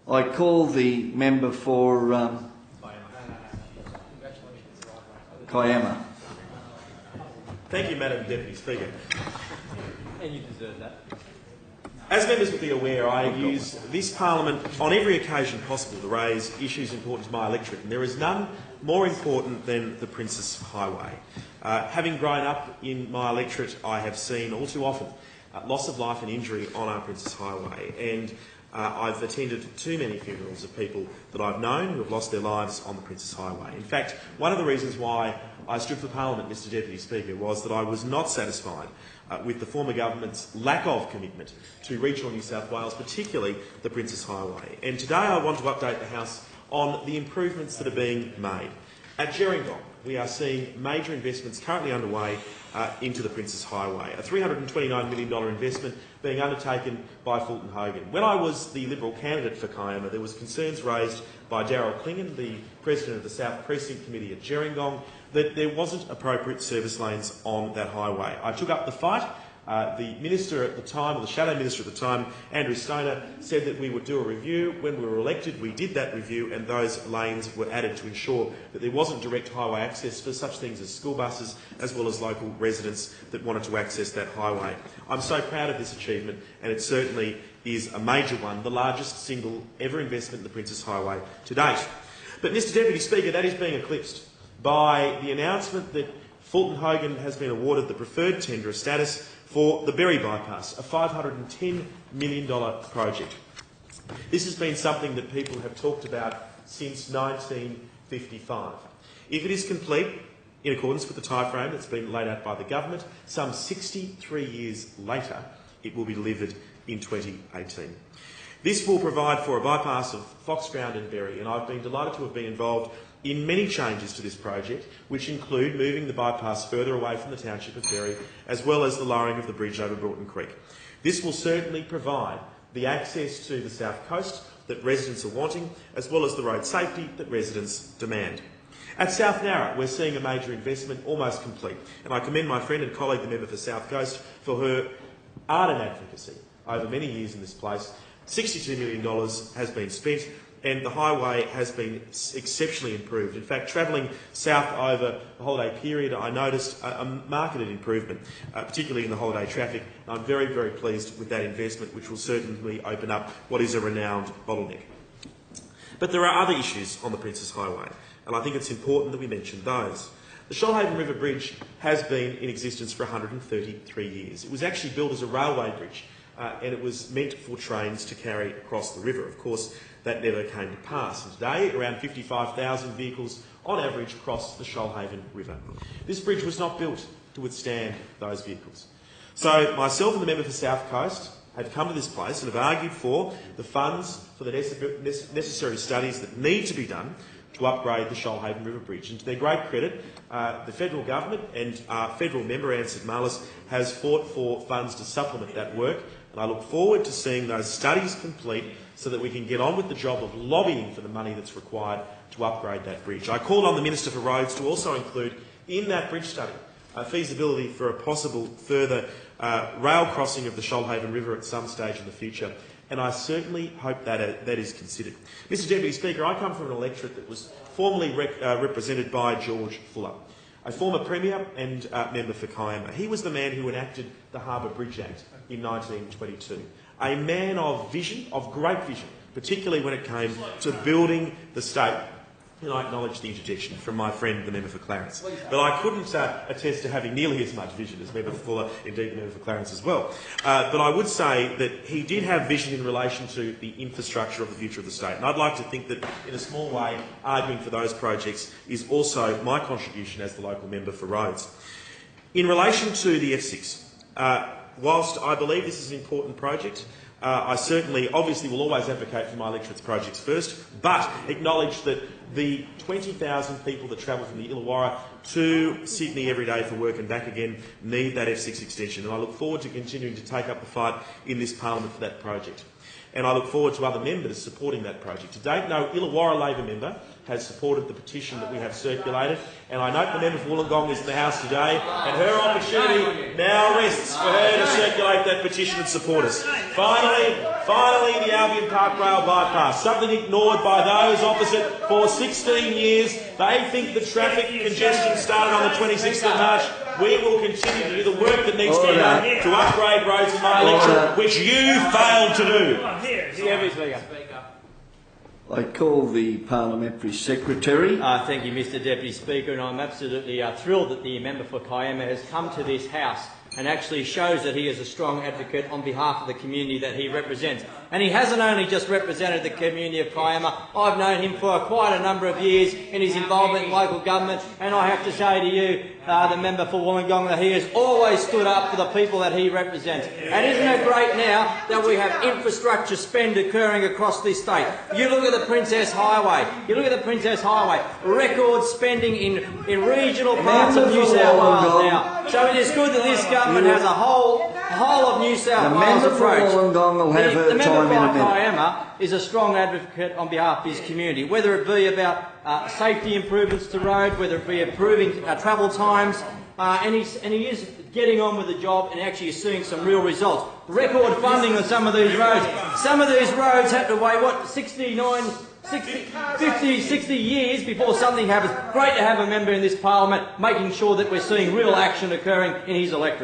I call the member for Kiama. Thank you, Madam Deputy Speaker. And you deserve that. As members will be aware, I use this parliament on every occasion possible to raise issues important to my electorate, and there is none more important than the Princes Highway. Having grown up in my electorate, I have seen all too often loss of life and injury on our Princes Highway, and I've attended too many funerals of people that I've known who have lost their lives on the Princes Highway. In fact, one of the reasons why I stood for Parliament, Mr Deputy Speaker, was that I was not satisfied with the former government's lack of commitment to regional New South Wales, particularly the Princes Highway. And today I want to update the House on the improvements that are being made. At Gerringong, we are seeing major investments currently underway into the Princes Highway, a $329 million investment being undertaken by Fulton Hogan. When I was the Liberal candidate for Kiama, there was concerns raised by Darryl Clingan, the President of the South Precinct Committee at Gerringong, that there wasn't appropriate service lanes on that highway. I took up the fight. The minister at the time, or the shadow minister at the time, Andrew Stoner, said that we would do a review. When we were elected, we did that review, and those lanes were added to ensure that there wasn't direct highway access for such things as school buses, as well as local residents that wanted to access that highway. I'm so proud of this achievement, and it certainly is a major one, the largest single ever investment in the Princes Highway to date. But, Mr Deputy Speaker, that is being eclipsed by the announcement that Fulton Hogan has been awarded the preferred tenderer status for the Berry Bypass, a $510 million project. This has been something that people have talked about since 1955. If it is complete, in accordance with the timeframe that's been laid out by the government, some 63 years later, it will be delivered in 2018. This will provide for a bypass of Foxground and Berry, and I've been delighted to have been involved in many changes to this project, which include moving the bypass further away from the township of Berry, as well as the lowering of the bridge over Broughton Creek. This will certainly provide the access to the south coast that residents are wanting, as well as the road safety that residents demand. At South Narra, we're seeing a major investment almost complete, and I commend my friend and colleague, the member for South Coast, for her ardent advocacy over many years in this place. $62 million has been spent, and the highway has been exceptionally improved. In fact, travelling south over the holiday period, I noticed a marked improvement, particularly in the holiday traffic. I'm very, very pleased with that investment, which will certainly open up what is a renowned bottleneck. But there are other issues on the Princes Highway, and I think it's important that we mention those. The Shoalhaven River Bridge has been in existence for 133 years. It was actually built as a railway bridge, and it was meant for trains to carry across the river. Of course, that never came to pass. And today, around 55,000 vehicles on average cross the Shoalhaven River. This bridge was not built to withstand those vehicles. So myself and the member for South Coast have come to this place and have argued for the funds for the necessary studies that need to be done to upgrade the Shoalhaven River Bridge. And to their great credit, the federal government and our federal member, Anne Marlis, has fought for funds to supplement that work. And I look forward to seeing those studies complete so that we can get on with the job of lobbying for the money that's required to upgrade that bridge. I called on the Minister for Roads to also include in that bridge study feasibility for a possible further rail crossing of the Shoalhaven River at some stage in the future, and I certainly hope that is considered. Mr Deputy Speaker, I come from an electorate that was formerly represented by George Fuller, a former Premier and member for Kiama. He was the man who enacted the Harbour Bridge Act in 1922. A man of vision, of great vision, particularly when it came to building the state. And I acknowledge the interjection from my friend, the member for Clarence. But I couldn't attest to having nearly as much vision as member for Fuller, indeed the member for Clarence as well. But I would say that he did have vision in relation to the infrastructure of the future of the state. And I'd like to think that, in a small way, arguing for those projects is also my contribution as the local member for roads. In relation to the F6, whilst I believe this is an important project, I certainly, obviously, will always advocate for my electorate's projects first, but acknowledge that the 20,000 people that travel from the Illawarra to Sydney every day for work and back again need that F6 extension, and I look forward to continuing to take up the fight in this parliament for that project. and I look forward to other members supporting that project. To date, no Illawarra Labor member has supported the petition that we have circulated, and I note the member for Wollongong is in the House today, and her opportunity now rests for her to circulate that petition and support us. Finally, the Albion Park Rail bypass, something ignored by those opposite for 16 years. They think the traffic congestion started on the 26th of March. We will continue to do the work that needs to be done to upgrade roads in my electorate, which you failed to do. I call the Parliamentary Secretary. Thank you, Mr Deputy Speaker, and I'm absolutely thrilled that the member for Kiama has come to this House and actually shows that he is a strong advocate on behalf of the community that he represents. And he hasn't only just represented the community of Kiama. I've known him for quite a number of years in his involvement in local government, and I have to say to you, the member for Wollongong, that he has always stood up for the people that he represents. And isn't it great now that we have infrastructure spend occurring across this state? You look at the Princess Highway, record spending in regional parts of New South Wales now. So it is good that this government has a whole of New South Wales approach. The member for Kiama is a strong advocate on behalf of his community, whether it be about safety improvements to road, whether it be improving travel times, and he is getting on with the job and actually is seeing some real results. Record funding on some of these roads. Some of these roads had to wait, 60 years before something happens. Great to have a member in this parliament making sure that we're seeing real action occurring in his electorate.